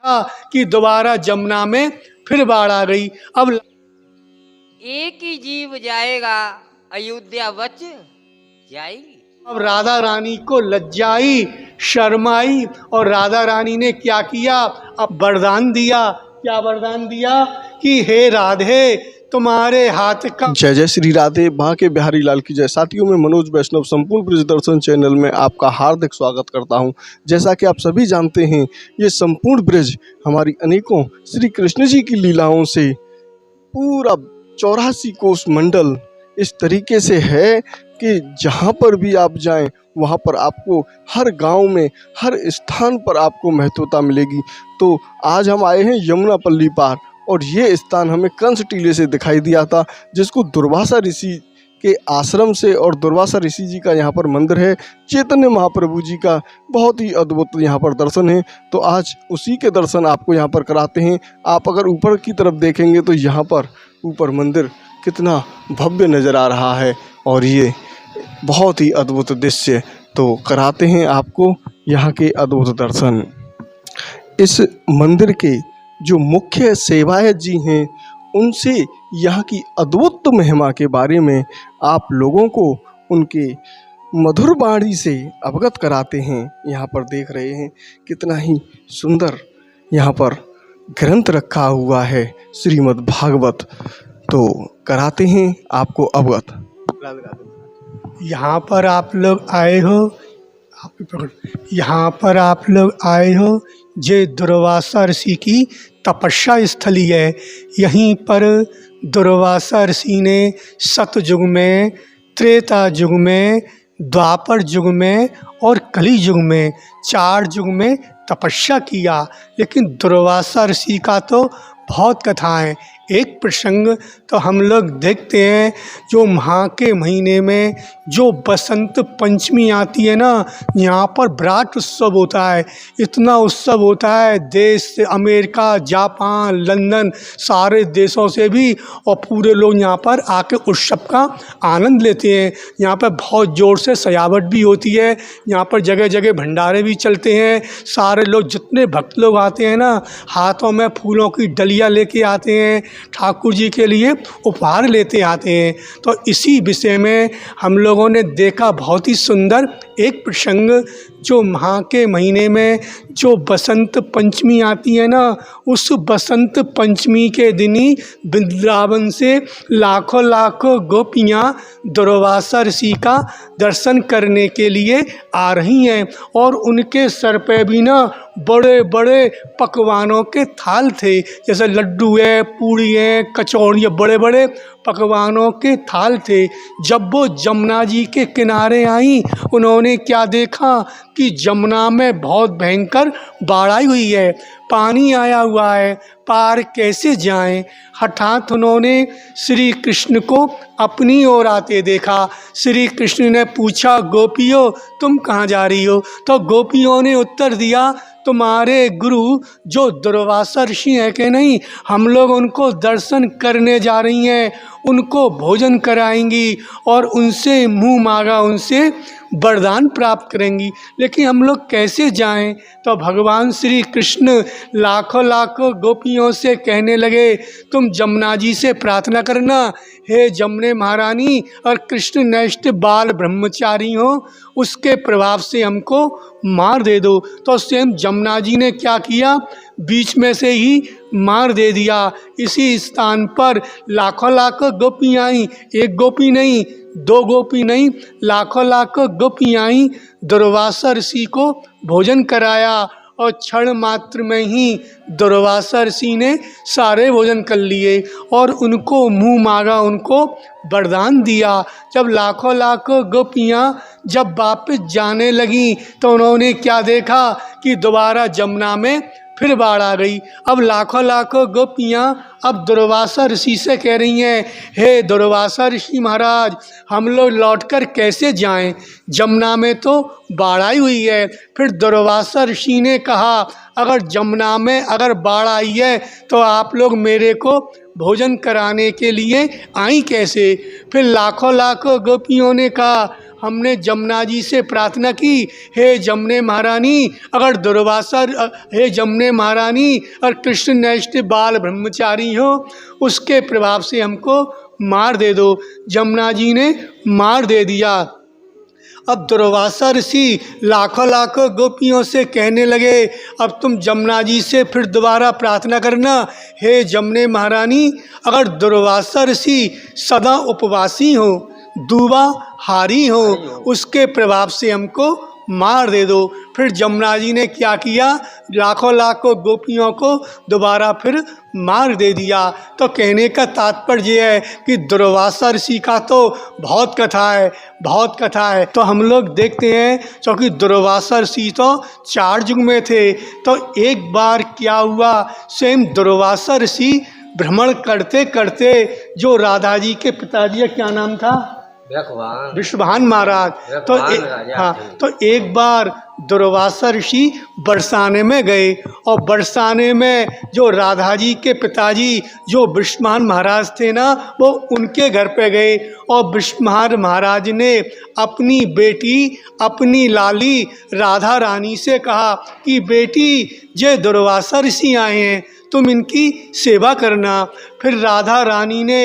था कि दोबारा जमुना में फिर बाढ़ आ गई। अब एक ही जीव जाएगा, अयोध्या बच जाएगी। अब राधा रानी को लज्जाई, शर्माई, और राधा रानी ने क्या किया, अब वरदान दिया। क्या वरदान दिया कि हे राधे, तुम्हारे हाथ का। जय जय श्री राधे, बांके बिहारी लाल की जय। साथियों, में मनोज वैष्णव संपूर्ण ब्रज दर्शन चैनल में आपका हार्दिक स्वागत करता हूं। जैसा कि आप सभी जानते हैं, ये संपूर्ण ब्रज हमारी अनेकों श्री कृष्ण जी की लीलाओं से पूरा 84 कोस मंडल इस तरीके से है कि जहाँ पर भी आप जाएं वहाँ पर आपको हर गांव में, हर स्थान पर आपको महत्वता मिलेगी। तो आज हम आए हैं यमुना पल्ली पार, और ये स्थान हमें कंस टीले से दिखाई दिया था, जिसको दुर्वासा ऋषि के आश्रम से, और दुर्वासा ऋषि जी का यहाँ पर मंदिर है। चैतन्य महाप्रभु जी का बहुत ही अद्भुत यहाँ पर दर्शन है। तो आज उसी के दर्शन आपको यहाँ पर कराते हैं। आप अगर ऊपर की तरफ देखेंगे तो यहाँ पर ऊपर मंदिर कितना भव्य नज़र आ रहा है, और ये बहुत ही अद्भुत दृश्य। तो कराते हैं आपको यहाँ के अद्भुत दर्शन। इस मंदिर के जो मुख्य सेवायत जी हैं, उनसे यहाँ की अद्भुत महिमा के बारे में आप लोगों को उनके मधुर वाणी से अवगत कराते हैं। यहाँ पर देख रहे हैं कितना ही सुंदर यहाँ पर ग्रंथ रखा हुआ है, श्रीमद् भागवत। तो कराते हैं आपको अवगत। यहाँ पर आप लोग आए हो, यहाँ पर आप लोग आए हो, ये दुर्वासा ऋषि की तपस्या स्थली है। यहीं पर दुर्वासा ऋषि ने सतयुग में, त्रेता युग में, द्वापर युग में और कली युग में, 4 युग में तपस्या किया। लेकिन दुर्वासा ऋषि का तो बहुत कथाएं। एक प्रसंग तो हम लोग देखते हैं, जो माह के महीने में जो बसंत पंचमी आती है ना, यहाँ पर विराट उत्सव होता है। इतना उत्सव होता है, देश से अमेरिका, जापान, लंदन, सारे देशों से भी, और पूरे लोग यहाँ पर आके उत्सव का आनंद लेते हैं। यहाँ पर बहुत ज़ोर से सजावट भी होती है। यहाँ पर जगह जगह भंडारे भी चलते हैं। सारे लोग, जितने भक्त लोग आते हैं ना, हाथों में फूलों की डलियाँ लेके आते हैं, ठाकुर जी के लिए उपहार लेते आते हैं। तो इसी विषय में हम लोगों ने देखा बहुत ही सुंदर एक प्रसंग, जो माह के महीने में जो बसंत पंचमी आती है ना, उस बसंत पंचमी के दिन ही वृंदावन से लाखों लाखों गोपियाँ दुर्वासा ऋषि का दर्शन करने के लिए आ रही हैं। और उनके सर पे भी ना बड़े बड़े पकवानों के थाल थे, जैसे लड्डू है, पूड़ी है, कचौड़ी, बड़े बड़े पकवानों के थाल थे। जब वो जमुना जी के किनारे आई, उन्होंने क्या देखा कि जमुना में बहुत भयंकर बाढ़ आई हुई है, पानी आया हुआ है, पार कैसे जाएं। हठात उन्होंने श्री कृष्ण को अपनी ओर आते देखा। श्री कृष्ण ने पूछा, गोपियों तुम कहाँ जा रही हो? तो गोपियों ने उत्तर दिया, तुम्हारे गुरु जो दुर्वासा ऋषि हैं कि नहीं, हम लोग उनको दर्शन करने जा रही हैं, उनको भोजन कराएंगी और उनसे मुँह मांगा उनसे वरदान प्राप्त करेंगी। लेकिन हम लोग कैसे जाएं? तो भगवान श्री कृष्ण लाखों लाखों गोपियों से कहने लगे, तुम जमुना जी से प्रार्थना करना, हे जमुने महारानी, और कृष्ण नष्ट बाल ब्रह्मचारी हो, उसके प्रभाव से हमको मार दे दो। तो स्वयं जमुना जी ने क्या किया, बीच में से ही मार दे दिया। इसी स्थान पर लाखों लाखों गोपियाँ आई, एक गोपी नहीं, 2 गोपी नहीं, लाखों लाखों गोपियाँ आई, दुर्वासा ऋषि को भोजन कराया। और क्षण मात्र में ही दुर्वासा ऋषि ने सारे भोजन कर लिए और उनको मुँह मांगा उनको वरदान दिया। जब लाखों लाखों गोपियाँ जब वापस जाने लगी, तो उन्होंने क्या देखा कि दोबारा जमुना में फिर बाढ़ आ गई। अब लाखों लाखों गोपियाँ अब दुर्वासा ऋषि से कह रही हैं, हे दुर्वासा ऋषि महाराज, हम लोग लौटकर कैसे जाएं? जमुना में तो बाढ़ आई हुई है। फिर दुर्वासा ऋषि ने कहा, अगर जमुना में अगर बाढ़ आई है तो आप लोग मेरे को भोजन कराने के लिए आई कैसे? फिर लाखों लाखों गोपियों ने कहा, हमने जमुना जी से प्रार्थना की, हे जमुने महारानी, अगर दुर्वासा, हे जमुने महारानी, अगर कृष्ण नैष्ठिक बाल ब्रह्मचारी हो उसके प्रभाव से हमको मार दे दो। जमुना जी ने मार दे दिया। अब दुर्वासा ऋषि लाखों लाखों गोपियों से कहने लगे, अब तुम जमुना जी से फिर दोबारा प्रार्थना करना, हे जमुने महारानी, अगर दुर्वासा ऋषि सदा उपवासी हो, दूबा हारी हो, उसके प्रभाव से हमको मार दे दो। फिर जमुना जी ने क्या किया, लाखों लाखों गोपियों को दोबारा फिर मार दे दिया। तो कहने का तात्पर्य है कि दुर्वासा ऋषि का तो बहुत कथा है, बहुत कथा है। तो हम लोग देखते हैं, क्योंकि दुर्वासा ऋषि तो 4 युग में थे। तो एक बार क्या हुआ, स्वयं दुर्वासा ऋषि भ्रमण करते करते, जो राधा जी के पिताजी का क्या नाम था, विश्वभान महाराज, तो तो एक बार दुर्वासा ऋषि बरसाने में गए, और बरसाने में जो राधा जी के पिताजी जो विश्वभान महाराज थे ना, वो उनके घर पे गए, और विश्वभान महाराज ने अपनी बेटी, अपनी लाली राधा रानी से कहा कि बेटी, जे दुर्वासा ऋषि आए हैं, तुम इनकी सेवा करना। फिर राधा रानी ने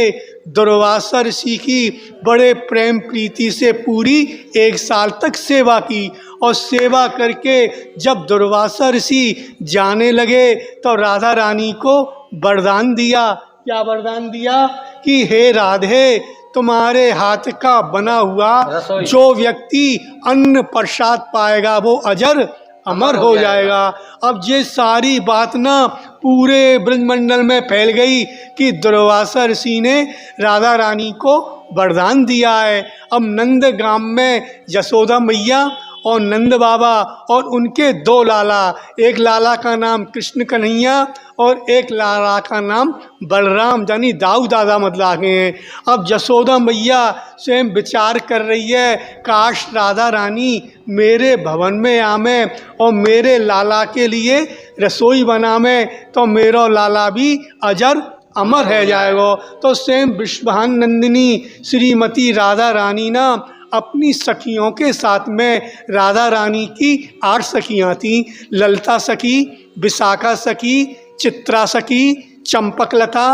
दुर्वासा ऋषि की बड़े प्रेम प्रीति से पूरी 1 साल तक सेवा की, और सेवा करके जब दुर्वासा ऋषि जाने लगे तो राधा रानी को वरदान दिया। क्या वरदान दिया कि हे राधे, तुम्हारे हाथ का बना हुआ जो व्यक्ति अन्न प्रसाद पाएगा वो अजर अमर हो जाएगा। अब ये सारी बात ना पूरे ब्रजमंडल में फैल गई कि दुर्वासा ऋषि ने राधा रानी को वरदान दिया है। अब नंदगाम में यशोदा मैया और नंद बाबा और उनके 2 लाला, एक लाला का नाम कृष्ण कन्हैया और एक लाला का नाम बलराम, यानी दाऊ दादा मतलब हैं। अब यशोदा मैया स्वयं विचार कर रही है, काश राधा रानी मेरे भवन में आवे और मेरे लाला के लिए रसोई बनावे, तो मेरा लाला भी अजर अमर है जाएगा। तो स्वयं विश्वभान नंदिनी श्रीमती राधा रानी ना अपनी सखियों के साथ में, राधा रानी की 8 सखियाँ थीं, ललिता सखी, विशाखा सखी, चित्रा सखी, चंपकलता,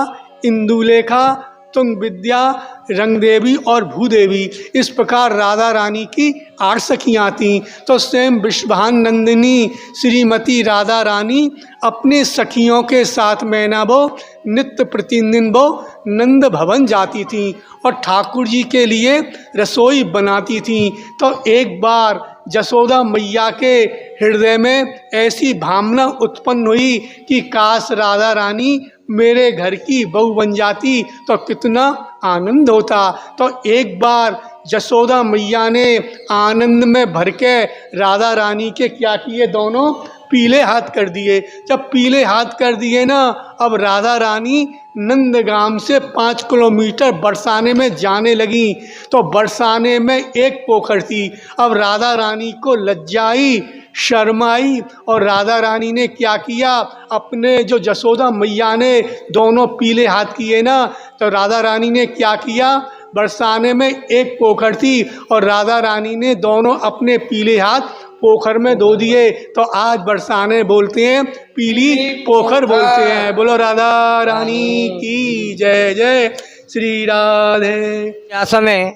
इंदुलेखा, तुंग विद्या, रंग देवी और भूदेवी। इस प्रकार राधा रानी की 8 सखियाँ थीं। तो स्वयं विश्वभान नंदिनी श्रीमती राधा रानी अपने सखियों के साथ में ना वो नित्य प्रतिदिन वो नंद भवन जाती थीं और ठाकुर जी के लिए रसोई बनाती थीं। तो एक बार यशोदा मैया के हृदय में ऐसी भावना उत्पन्न हुई कि काश राधा रानी मेरे घर की बहू बन जाती तो कितना आनंद होता। तो एक बार यशोदा मैया ने आनंद में भर के राधा रानी के क्या किए, दोनों पीले हाथ कर दिए। जब पीले हाथ कर दिए ना, अब राधा रानी नंदगाम से 5 किलोमीटर बरसाने में जाने लगी। तो बरसाने में एक पोखर थी। अब राधा रानी को लज्जाई, शर्माई, और राधा रानी ने क्या किया, अपने जो यशोदा मैया ने दोनों पीले हाथ किए ना, तो राधा रानी ने क्या किया, बरसाने में एक पोखर थी और राधा रानी ने दोनों अपने पीले हाथ पोखर में धो दिए। तो आज बरसाने बोलते हैं, पीली पोखर बोलते हैं। बोलो राधा रानी की जय जय श्री राधे। समय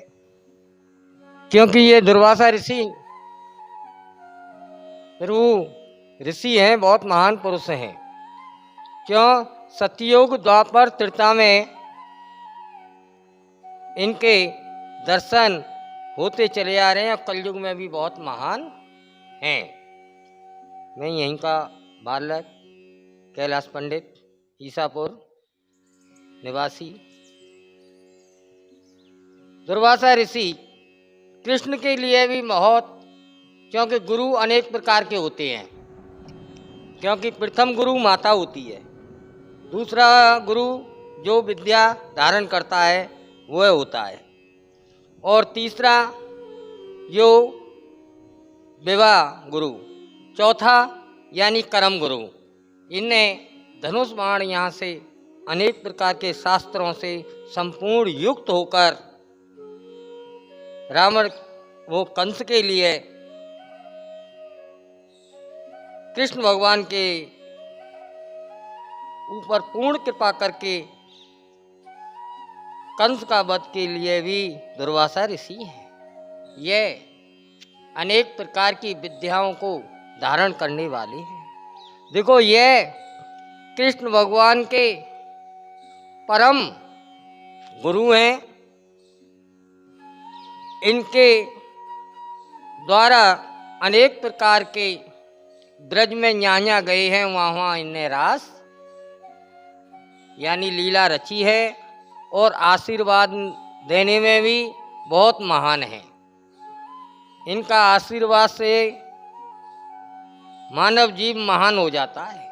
क्योंकि ये दुर्वासा ऋषि ऋषि हैं, बहुत महान पुरुष हैं। क्यों, सतयुग द्वापर त्रेता में इनके दर्शन होते चले आ रहे हैं और कलयुग में भी बहुत महान हैं। मैं यहीं का बालक कैलाश पंडित, ईसापुर निवासी। दुर्वासा ऋषि कृष्ण के लिए भी बहुत, क्योंकि गुरु अनेक प्रकार के होते हैं। क्योंकि प्रथम गुरु माता होती है, दूसरा गुरु जो विद्या धारण करता है वह होता है, और तीसरा जो विवाह गुरु, चौथा यानी कर्म गुरु। इन्हें धनुष बाण यहाँ से अनेक प्रकार के शास्त्रों से संपूर्ण युक्त होकर रावण वो कंस के लिए कृष्ण भगवान के ऊपर पूर्ण कृपा करके कंस का वध के लिए भी दुर्वासा ऋषि हैं। ये अनेक प्रकार की विद्याओं को धारण करने वाले हैं। देखो, ये कृष्ण भगवान के परम गुरु हैं। इनके द्वारा अनेक प्रकार के ब्रज में न्याया गए हैं, वहाँ इनने रास यानी लीला रची है और आशीर्वाद देने में भी बहुत महान है। इनका आशीर्वाद से मानव जीव महान हो जाता है।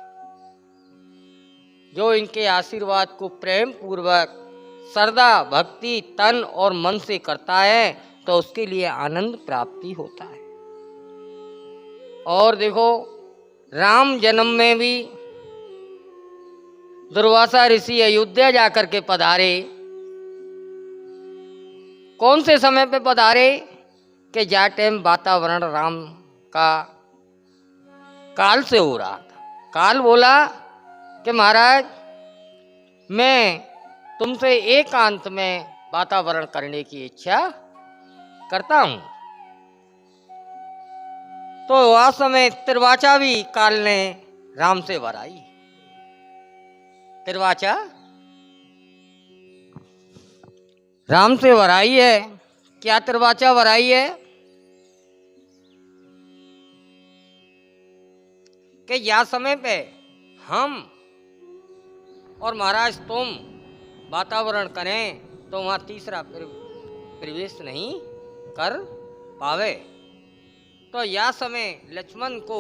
जो इनके आशीर्वाद को प्रेम पूर्वक श्रद्धा भक्ति तन और मन से करता है तो उसके लिए आनंद प्राप्ति होता है। और देखो, राम जन्म में भी दुर्वासा ऋषि अयोध्या जाकर के पधारे। कौन से समय पे पधारे कि जा टाइम वातावरण राम का काल से हो रहा था। काल बोला कि महाराज, मैं तुमसे एकांत में वातावरण करने की इच्छा करता हूं। तो वह समय त्रिवाचा भी काल ने राम से वराई। त्रिवाचा राम से वराई है। क्या त्रिवाचा वराई है कि या समय पे हम और महाराज तुम वातावरण करें तो वहाँ तीसरा प्रवेश नहीं कर पावे। तो यह समय लक्ष्मण को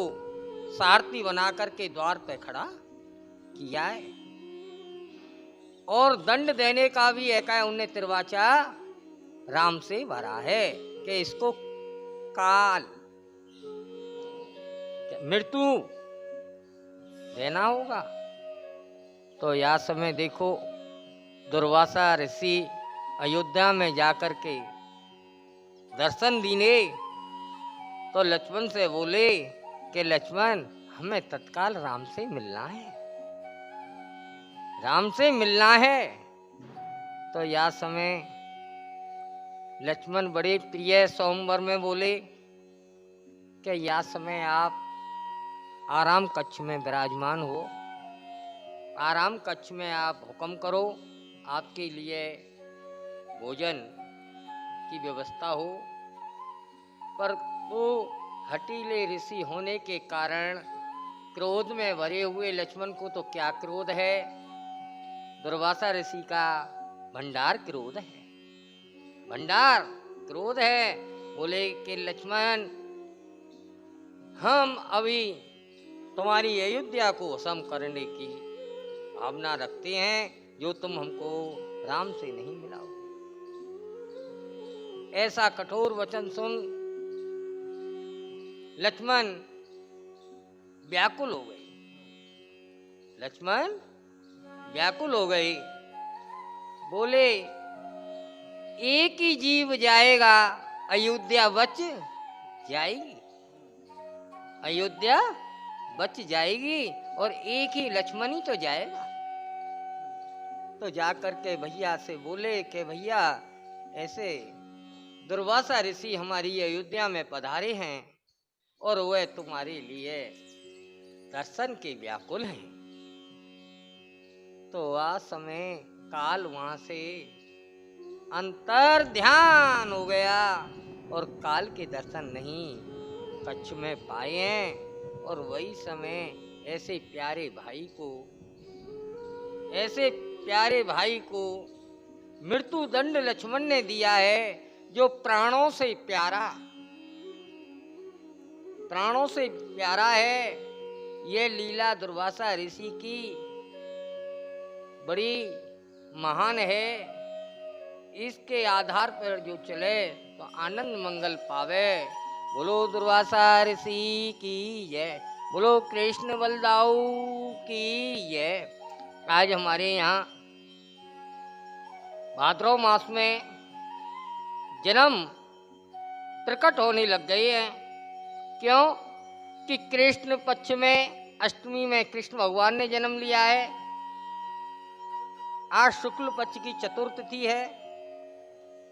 सारथी बना करके द्वार पे खड़ा किया है और दंड देने का भी एक है। उन्हें त्रिवाचा राम से भरा है कि इसको काल मृत्यु देना होगा। तो यह समय देखो, दुर्वासा ऋषि अयोध्या में जाकर के दर्शन दीने तो लक्ष्मण से बोले कि लक्ष्मण, हमें तत्काल राम से मिलना है, राम से मिलना है। तो यह समय लक्ष्मण बड़े प्रिय स्वयंवर में बोले कि यह समय आप आराम कक्ष में विराजमान हो, आराम कक्ष में आप हुक्म करो, आपके लिए भोजन की व्यवस्था हो। पर वो हठीले ऋषि होने के कारण क्रोध में भरे हुए लक्ष्मण को तो क्या क्रोध है, दुर्वासा ऋषि का भंडार क्रोध है, भंडार क्रोध है। बोले कि लक्ष्मण, हम अभी तुम्हारी अयोध्या को वशम करने की भावना रखते हैं, जो तुम हमको राम से नहीं मिलाओ। ऐसा कठोर वचन सुन लक्ष्मण व्याकुल हो गए। लक्ष्मण व्याकुल हो गए। बोले, एक ही जीव जाएगा, अयोध्या बच जाएगी, अयोध्या बच जाएगी और एक ही लक्ष्मण ही तो जाएगा। तो जाकर के भैया से बोले कि भैया, ऐसे दुर्वासा ऋषि हमारी अयोध्या में पधारे हैं और वह तुम्हारे लिए दर्शन के व्याकुल हैं। तो आ समय काल वहां से अंतर ध्यान हो गया और काल के दर्शन नहीं कच्छ में पाए हैं। और वही समय ऐसे प्यारे भाई को मृत्यु दंड लक्ष्मण ने दिया है, जो प्राणों से प्यारा है। ये लीला दुर्वासा ऋषि की बड़ी महान है। इसके आधार पर जो चले तो आनंद मंगल पावे। बोलो दुर्वासा ऋषि की जय, बोलो कृष्ण बलदाऊ की जय। आज हमारे यहाँ भाद्रव मास में जन्म प्रकट होने लग गए हैं। क्यों कि कृष्ण पक्ष में अष्टमी में कृष्ण भगवान ने जन्म लिया है। आज शुक्ल पक्ष की चतुर्थी है।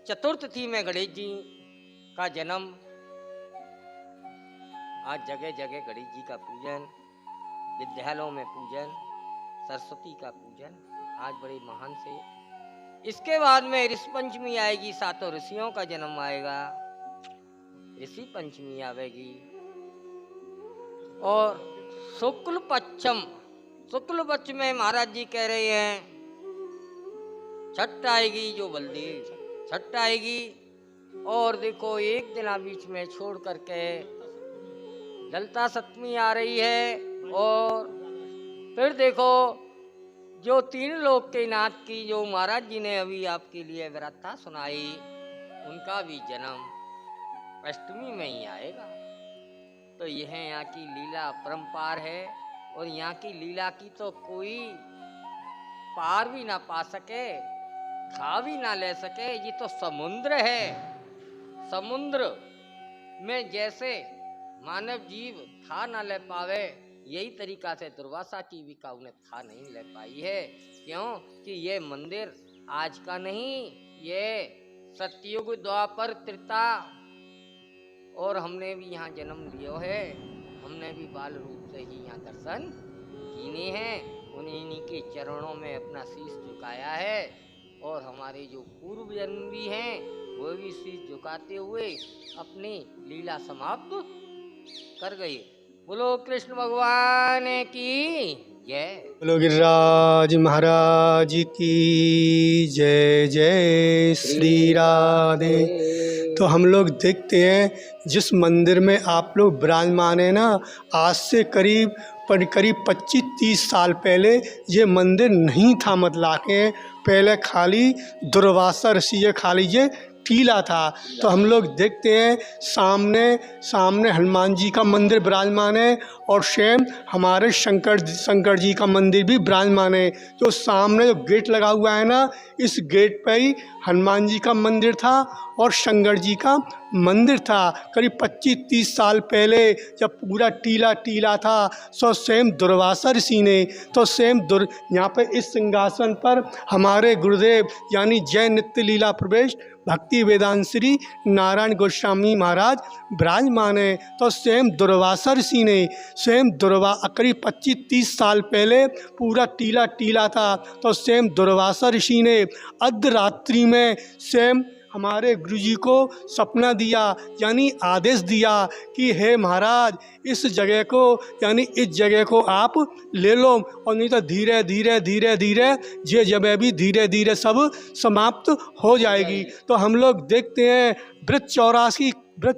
चतुर्थी में गणेश जी का जन्म। आज जगह जगह गणेश जी का पूजन, विद्यालयों में पूजन, सरस्वती का पूजन आज बड़े महान से। इसके बाद में ऋषि पंचमी आएगी, सातों ऋषियों का जन्म आएगा, ऋषि पंचमी आवेगी। और शुक्ल शुक्ल पक्ष में महाराज जी कह रहे हैं छठ आएगी, जो बलदेव छठ आएगी। और देखो एक दिन बीच में छोड़ करके ललिता सप्तमी आ रही है। और फिर देखो जो तीन लोक के नाथ की जो महाराज जी ने अभी आपके लिए व्रता सुनाई, उनका भी जन्म अष्टमी में ही आएगा। तो यह यहाँ की लीला परंपार है। और यहाँ की लीला की तो कोई पार भी ना पा सके, खा भी ना ले सके। ये तो समुद्र है। समुद्र में जैसे मानव जीव खा ना ले पावे, यही तरीका से दुर्वासा की भी का उन्हें खा नहीं ले पाई है। क्यों कि ये मंदिर आज का नहीं, ये सतयुग द्वापर त्रेता। और हमने भी यहाँ जन्म लिया है। हमने भी बाल रूप से ही यहाँ दर्शन कीने हैं। उन्हीं के चरणों में अपना शीश झुकाया है। और हमारे जो पूर्व जन्म भी हैं वो भी शीश झुकाते हुए अपनी लीला समाप्त कर गए। बोलो कृष्ण भगवान की जय। बोलो गिरिराज महाराज की जय। जय श्री राधे। तो हम लोग देखते हैं जिस मंदिर में आप लोग विराजमान है ना, आज से करीब 25-30 साल पहले ये मंदिर नहीं था। मतलब के पहले खाली दुर्वासा ऋषि खाली ये टीला था। तो हम लोग देखते हैं सामने हनुमान जी का मंदिर विराजमान है। और सेम हमारे शंकर जी का मंदिर भी विराजमान है। जो सामने जो गेट लगा हुआ है ना, इस गेट पे ही हनुमान जी का मंदिर था और शंकर जी का मंदिर था। करीब 25-30 साल पहले जब पूरा टीला था, सो सेम दुर्वासा ऋषि ने तो यहाँ पे इस सिंहासन पर हमारे गुरुदेव यानी जय नित्य लीला प्रवेश भक्ति वेदांत श्री नारायण गोस्वामी महाराज विराजमान है। तो सेम दुर्वासा ऋषि ने करीब 25-30 साल पहले पूरा टीला था। तो सेम दुर्वासा ऋषि ने अर्धरात्रि में सेम हमारे गुरुजी को सपना दिया, यानी आदेश दिया कि हे महाराज इस जगह को आप ले लो, और नहीं तो धीरे धीरे ये जगह भी धीरे धीरे सब समाप्त हो जाएगी। तो हम लोग देखते हैं ब्रज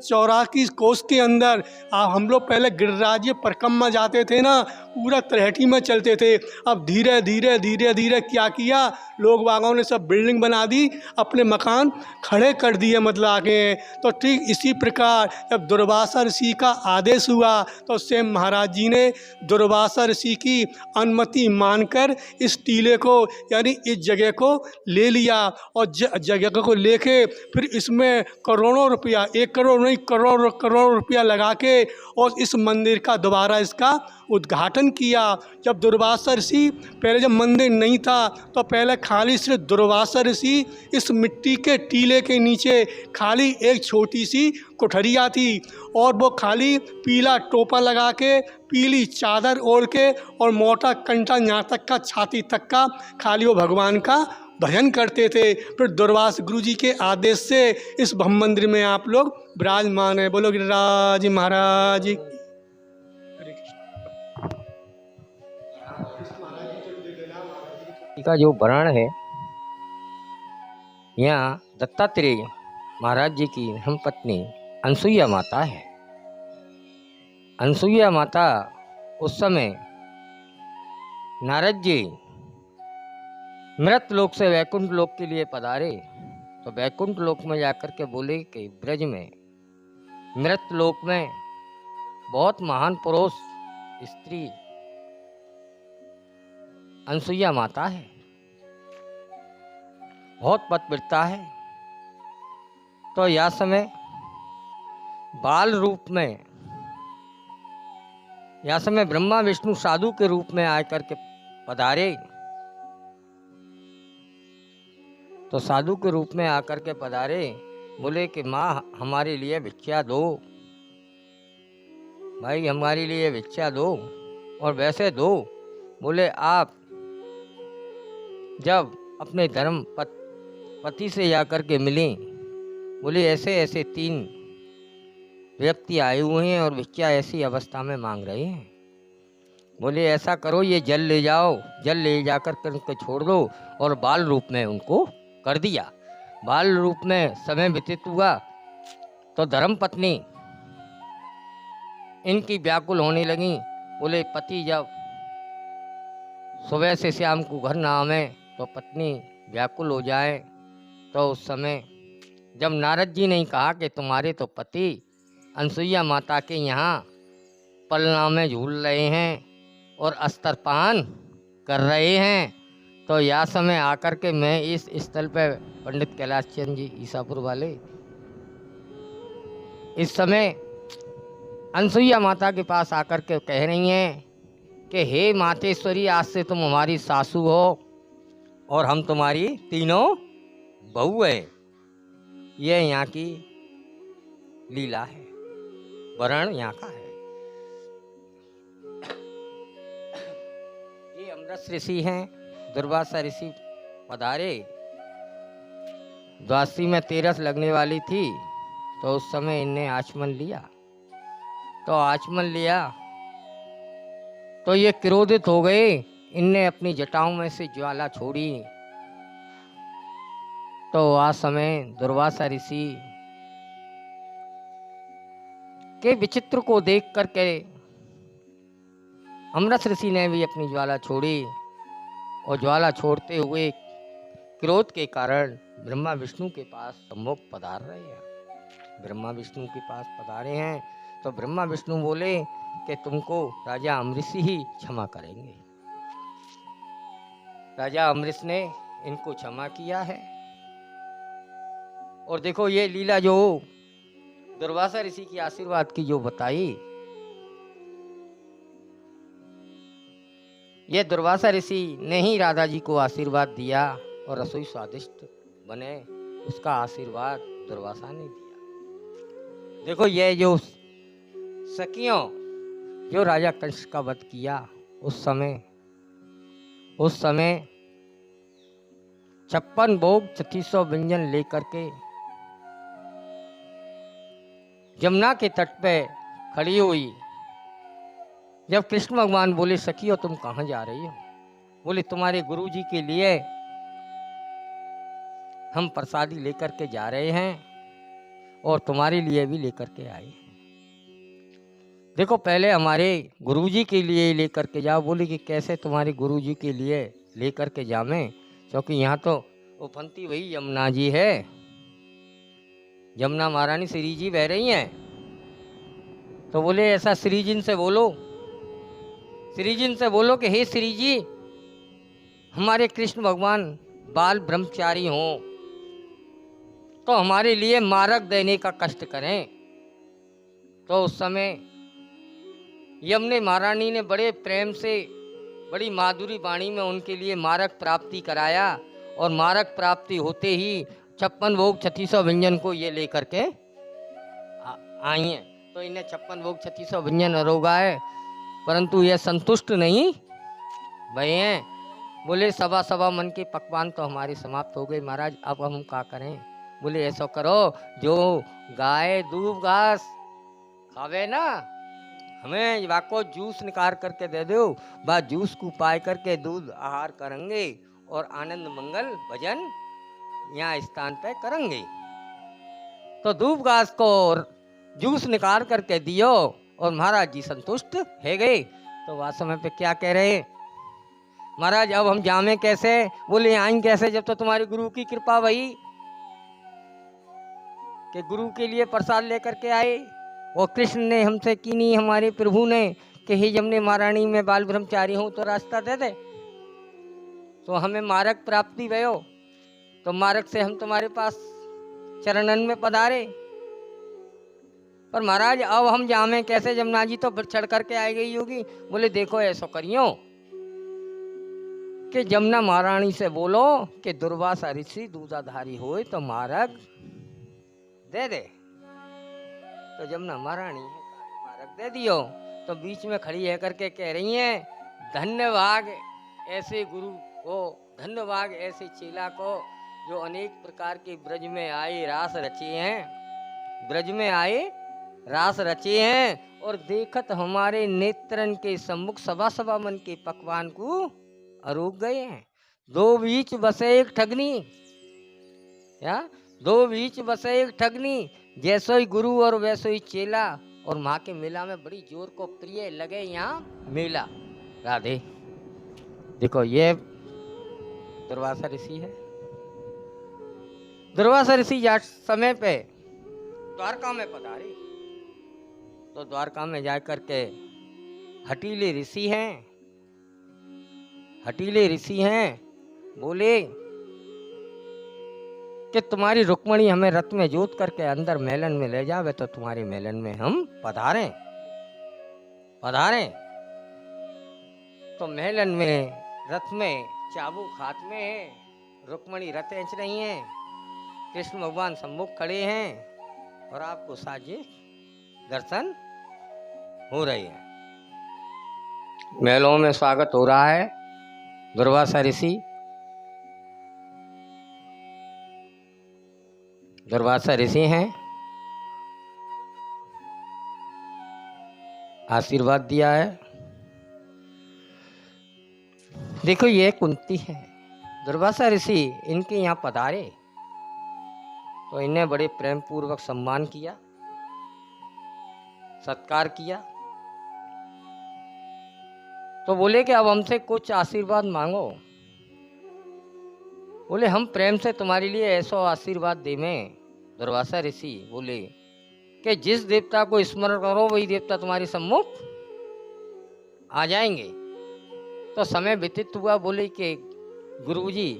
84 कोस के अंदर हम लोग पहले गिरिराज परिक्रमा जाते थे ना, पूरा तलहटी में चलते थे। अब धीरे धीरे क्या किया, लोग बागों ने सब बिल्डिंग बना दी, अपने मकान खड़े कर दिए मतलब आगे। तो ठीक इसी प्रकार जब दुर्वासा ऋषि का आदेश हुआ तो सेम महाराज जी ने दुर्वासा ऋषि की अनुमति मानकर इस टीले को यानी इस जगह को ले लिया। और जगह को लेके फिर इसमें करोड़ों रुपया, 1 करोड़ नहीं करोड़ रुपया लगा के और इस मंदिर का दोबारा इसका उद्घाटन किया। जब दुर्वासा ऋषि पहले जब मंदिर नहीं था तो पहले खाली सिर्फ दुर्वासा ऋषि इस मिट्टी के टीले के नीचे खाली एक छोटी सी कोठरिया थी, और वो खाली पीला टोपा लगा के, पीली चादर ओढ़ के और मोटा कंटा यहाँ तक का छाती तक का खाली वो भगवान का भजन करते थे। फिर दुर्वासा गुरु जी के आदेश से इस भव्य मंदिर में आप लोग विराजमान है। बोलो गिरिराज महाराज का जो वर्ण है, यहाँ दत्तात्रेय महाराज जी की हम पत्नी अनसुईया माता है। अनसुईया माता उस समय नारद जी मृत लोक से वैकुंठ लोक के लिए पधारे, तो वैकुंठ लोक में जाकर के बोले कि ब्रज में मृत लोक में बहुत महान पुरुष स्त्री अनसुईया माता है, बहुत पतिव्रता है। तो यह समय बाल रूप में, या समय ब्रह्मा विष्णु साधु के रूप में आकर के पधारे। तो साधु के रूप में आकर के पधारे, बोले कि माँ हमारे लिए भिक्षा दो, भाई हमारे लिए भिक्षा दो, और वैसे दो। बोले आप जब अपने धर्म पति से जाकर के मिले, बोले ऐसे ऐसे 3 व्यक्ति आए हुए हैं और भिक्षा ऐसी अवस्था में मांग रहे हैं। बोले ऐसा करो, ये जल ले जाओ, जल ले जाकर के उनको छोड़ दो, और बाल रूप में उनको कर दिया। बाल रूप में समय व्यतीत हुआ तो धर्म पत्नी इनकी व्याकुल होने लगी। बोले पति जब सुबह से शाम को घर ना आवे तो पत्नी व्याकुल हो जाए। तो उस समय जब नारद जी ने कहा कि तुम्हारे तो पति अनसुईया माता के यहाँ पलना में झूल रहे हैं और स्तनपान कर रहे हैं, तो यह समय आकर के मैं इस स्थल पर पंडित कैलाश चंद जी ईसापुर वाले इस समय अनसुईया माता के पास आकर के कह रही हैं कि हे मातेश्वरी, आज से तुम हमारी सासू हो और हम तुम्हारी तीनों बहू हैं। यह यहाँ की लीला है, वर्ण यहाँ का है। ये अमृत ऋषि हैं, दुर्वासा ऋषि पधारे। द्वादशी में 13 लगने वाली थी, तो उस समय इनने आचमन लिया। तो आचमन लिया तो ये क्रोधित हो गए। इनने अपनी जटाओं में से ज्वाला छोड़ी। तो आज समय दुर्वासा ऋषि के विचित्र को देख करके अमृत ऋषि ने भी अपनी ज्वाला छोड़ी, और ज्वाला छोड़ते हुए क्रोध के कारण ब्रह्मा विष्णु के पास सम्मुख पधार रहे हैं। ब्रह्मा विष्णु के पास पधारे हैं तो ब्रह्मा विष्णु बोले कि तुमको राजा अमरीश ही क्षमा करेंगे। राजा अमरीश ने इनको क्षमा किया है। और देखो ये लीला जो दुर्वासा ऋषि की आशीर्वाद की जो बताई, ये दुर्वासा ऋषि ने ही राधा जी को आशीर्वाद दिया और रसोई स्वादिष्ट बने, उसका आशीर्वाद दुर्वासा ने दिया। देखो ये जो सखियों जो राजा कंस का वध किया, उस समय 56 भोग 3600 व्यंजन लेकर के यमुना के तट पे खड़ी हुई। जब कृष्ण भगवान बोले सखियों तुम कहाँ जा रही हो? बोले तुम्हारे गुरुजी के लिए हम प्रसादी लेकर के जा रहे हैं और तुम्हारे लिए भी लेकर के आए। देखो पहले हमारे गुरुजी के लिए लेकर के जाओ। बोले कि कैसे तुम्हारे गुरुजी के लिए लेकर के जावें, क्योंकि यहाँ तो उफनती वही यमुना जी है, यमुना महारानी श्री जी बह रही हैं। तो बोले ऐसा श्री जी से बोलो, श्री जी से बोलो कि हे श्री जी, हमारे कृष्ण भगवान बाल ब्रह्मचारी हों तो हमारे लिए मार्ग देने का कष्ट करें। तो उस समय यमुने महारानी ने बड़े प्रेम से बड़ी माधुरी वाणी में उनके लिए मार्ग प्राप्ति कराया, और मार्ग प्राप्ति होते ही 56 भोग 3600 व्यंजन को ये लेकर के आई हैं। तो इन्हें 56 भोग 3600 व्यंजन रोगाए, परंतु ये संतुष्ट नहीं भए हैं। बोले सवा मन के पकवान तो हमारे समाप्त हो गए महाराज, अब हम क्या करें? बोले ऐसा करो, जो गाय दूब घास खावे ना, हमें वाको जूस निकाल करके दे दो, बा जूस को पाए करके दूध आहार करेंगे और आनंद मंगल भजन यहाँ स्थान पे करेंगे। तो दूब घास को जूस निकाल करके दियो और महाराज जी संतुष्ट है गए। तो वह समय पे क्या कह रहे महाराज, अब हम जामे कैसे? बोले आएं कैसे जब तो तुम्हारे गुरु की कृपा भई कि गुरु के लिए प्रसाद लेकर के आए। और कृष्ण ने हमसे कीनी, हमारे प्रभु ने कि हे यमुने महारानी में बाल ब्रह्मचारी हूँ तो रास्ता दे दे। तो हमें मार्ग प्राप्ति भयो, तो मार्ग से हम तुम्हारे पास चरणन में पधारे। पर महाराज अब हम जामे कैसे? जमुना जी तो फिर चढ़ करके आ गई होगी। बोले देखो ऐसा करियो कि जमुना महारानी से बोलो कि दुर्वासा ऋषि दूधाधारी होए तो मार्ग दे दे। तो जमुना महारानी मार्ग दे दियो। तो बीच में खड़ी है करके कह रही हैं, धन्यवाद ऐसे गुरु को, धन्यवाद ऐसे चेला को जो अनेक प्रकार के ब्रज में आए रास रचे हैं, ब्रज में आए रास रचे हैं और देखत हमारे नेत्रन के सम्मुख सभा सभा मन के पकवान को अरोग गए हैं। दो बीच बसे एक ठगनी, या दो बीच बसे एक ठगनी, जैसो ही गुरु और वैसो ही चेला। और माँ के मेला में बड़ी जोर को प्रिय लगे यहाँ मेला। राधे देखो ये दुर्वासा ऋषि है। दुर्वासा ऋषि समय पे द्वारका में पधारे तो द्वारका में जाकर के हठीले ऋषि हैं, हठीले ऋषि हैं, बोले कि तुम्हारी रुक्मणी हमें रथ में जोत करके अंदर मेलन में ले जावे तो तुम्हारे मेलन में हम पधारें पधारें। तो मेलन में रथ में चाबुक हाथ में है, रुक्मणी रथ एंच रही हैं, कृष्ण भगवान सम्मुख खड़े हैं और आपको साजे दर्शन हो रहे हैं। महलों में स्वागत हो रहा है। दुर्वासा ऋषि, दुर्वासा ऋषि हैं, आशीर्वाद दिया है। देखो ये कुंती है, दुर्वासा ऋषि इनके यहाँ पधारे तो इन्हें बड़े प्रेम पूर्वक सम्मान किया, सत्कार किया। तो बोले कि अब हमसे कुछ आशीर्वाद मांगो। बोले हम प्रेम से तुम्हारे लिए ऐसा आशीर्वाद देवें। दुर्वासा ऋषि बोले कि जिस देवता को स्मरण करो वही देवता तुम्हारे सम्मुख आ जाएंगे। तो समय व्यतीत हुआ, बोले कि गुरुजी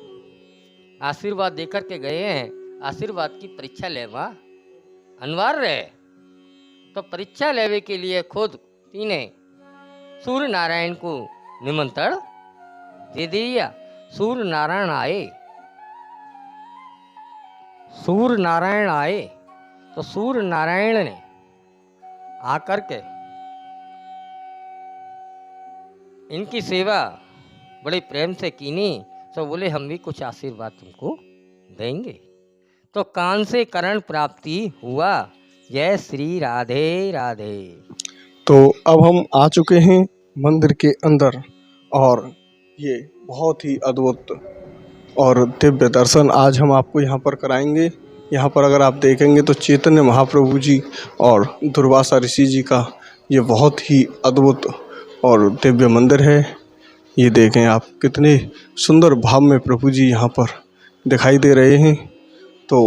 आशीर्वाद देकर के गए हैं, आशीर्वाद की परीक्षा लेवा अनिवार्य है। तो परीक्षा लेवे के लिए खुद तीने सूर्य नारायण को निमंत्रण दे दिया। सूर्य नारायण आए, सूर्य नारायण आए तो सूर्य नारायण ने आकर के इनकी सेवा बड़े प्रेम से कीनी। तो बोले हम भी कुछ आशीर्वाद तुमको देंगे। तो कान से करण प्राप्ति हुआ। जय श्री राधे राधे। तो अब हम आ चुके हैं मंदिर के अंदर और ये बहुत ही अद्भुत और दिव्य दर्शन आज हम आपको यहाँ पर कराएंगे। यहाँ पर अगर आप देखेंगे तो चैतन्य महाप्रभु जी और दुर्वासा ऋषि जी का ये बहुत ही अद्भुत और दिव्य मंदिर है। ये देखें आप कितने सुंदर भाव में प्रभु जी यहाँ पर दिखाई दे रहे हैं। तो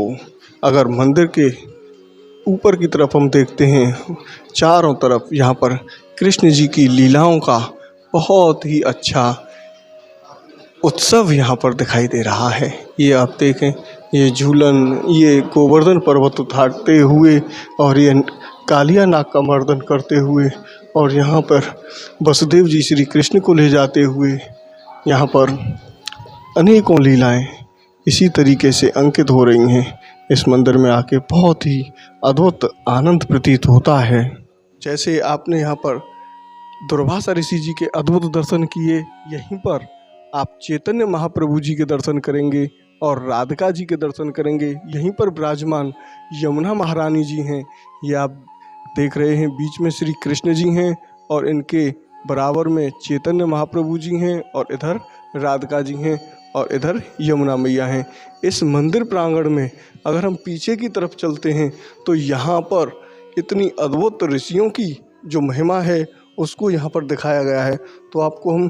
अगर मंदिर के ऊपर की तरफ हम देखते हैं, चारों तरफ यहाँ पर कृष्ण जी की लीलाओं का बहुत ही अच्छा उत्सव यहाँ पर दिखाई दे रहा है। ये आप देखें, ये झूलन, ये गोवर्धन पर्वत उठाते हुए और ये कालिया नाग का मर्दन करते हुए और यहाँ पर वसुदेव जी श्री कृष्ण को ले जाते हुए यहाँ पर अनेकों लीलाएं इसी तरीके से अंकित हो रही हैं। इस मंदिर में आके बहुत ही अद्भुत आनंद प्रतीत होता है। जैसे आपने यहाँ पर दुर्वासा ऋषि जी के अद्भुत दर्शन किए, यहीं पर आप चैतन्य महाप्रभु जी के दर्शन करेंगे और राधिका जी के दर्शन करेंगे। यहीं पर विराजमान यमुना महारानी जी हैं, ये आप देख रहे हैं। बीच में श्री कृष्ण जी हैं और इनके बराबर में चैतन्य महाप्रभु जी हैं और इधर राधिका जी हैं और इधर यमुना मैया हैं। इस मंदिर प्रांगण में अगर हम पीछे की तरफ चलते हैं तो यहाँ पर इतनी अद्भुत ऋषियों की जो महिमा है उसको यहाँ पर दिखाया गया है। तो आपको हम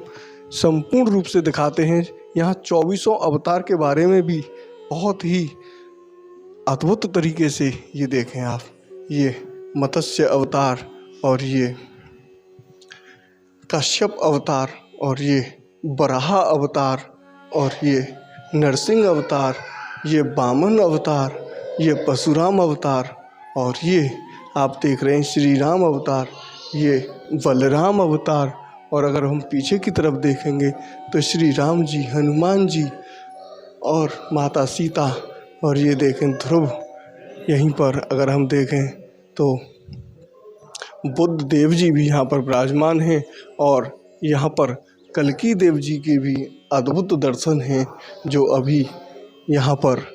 संपूर्ण रूप से दिखाते हैं। यहाँ 24 अवतार के बारे में भी बहुत ही अद्भुत तरीके से ये देखें आप, ये मत्स्य अवतार और ये कश्यप अवतार और ये बराह अवतार और ये नरसिंह अवतार, ये वामन अवतार, ये परशुराम अवतार और ये आप देख रहे हैं श्री राम अवतार, ये बलराम अवतार, और अगर हम पीछे की तरफ देखेंगे तो श्री राम जी, हनुमान जी और माता सीता, और ये देखें ध्रुव। यहीं पर अगर हम देखें तो बुद्ध देव जी भी यहाँ पर विराजमान हैं, और यहाँ पर कल्की देव जी के भी अद्भुत दर्शन हैं, जो अभी यहाँ पर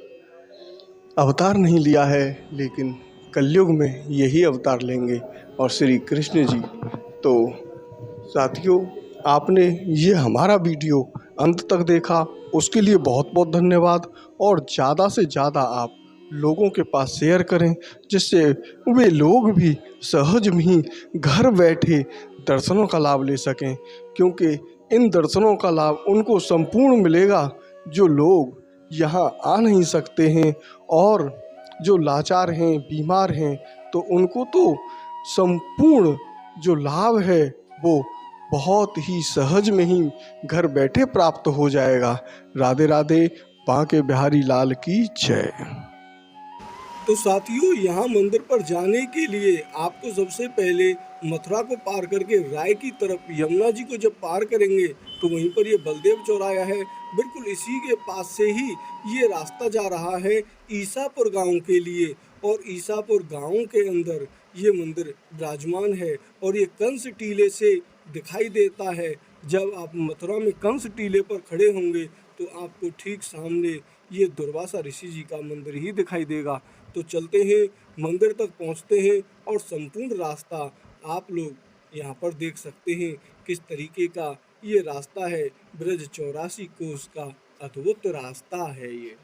अवतार नहीं लिया है, लेकिन कलयुग में यही अवतार लेंगे, और श्री कृष्ण जी। तो साथियों, आपने ये हमारा वीडियो अंत तक देखा, उसके लिए बहुत बहुत धन्यवाद। और ज़्यादा से ज़्यादा आप लोगों के पास शेयर करें, जिससे वे लोग भी सहज में ही घर बैठे दर्शनों का लाभ ले सकें, क्योंकि इन दर्शनों का लाभ उनको संपूर्ण मिलेगा जो लोग यहाँ आ नहीं सकते हैं, और जो लाचार हैं, बीमार हैं, तो उनको तो संपूर्ण जो लाभ है वो बहुत ही सहज में ही घर बैठे प्राप्त हो जाएगा। राधे राधे, बांके बिहारी लाल की जय। तो साथियों, यहाँ मंदिर पर जाने के लिए आपको सबसे पहले मथुरा को पार करके राय की तरफ यमुना जी को जब पार करेंगे तो वहीं पर ये बलदेव चौराया है। बिल्कुल इसी के पास से ही ये रास्ता जा रहा है ईसापुर गांव के लिए, और ईसापुर गांव के अंदर ये मंदिर विराजमान है। और ये कंस टीले से दिखाई देता है। जब आप मथुरा में कंस टीले पर खड़े होंगे तो आपको ठीक सामने ये दुर्वासा ऋषि जी का मंदिर ही दिखाई देगा। तो चलते हैं, मंदिर तक पहुंचते हैं, और संपूर्ण रास्ता आप लोग यहाँ पर देख सकते हैं किस तरीके का ये रास्ता है। ब्रज 84 कोस का अद्भुत रास्ता है ये।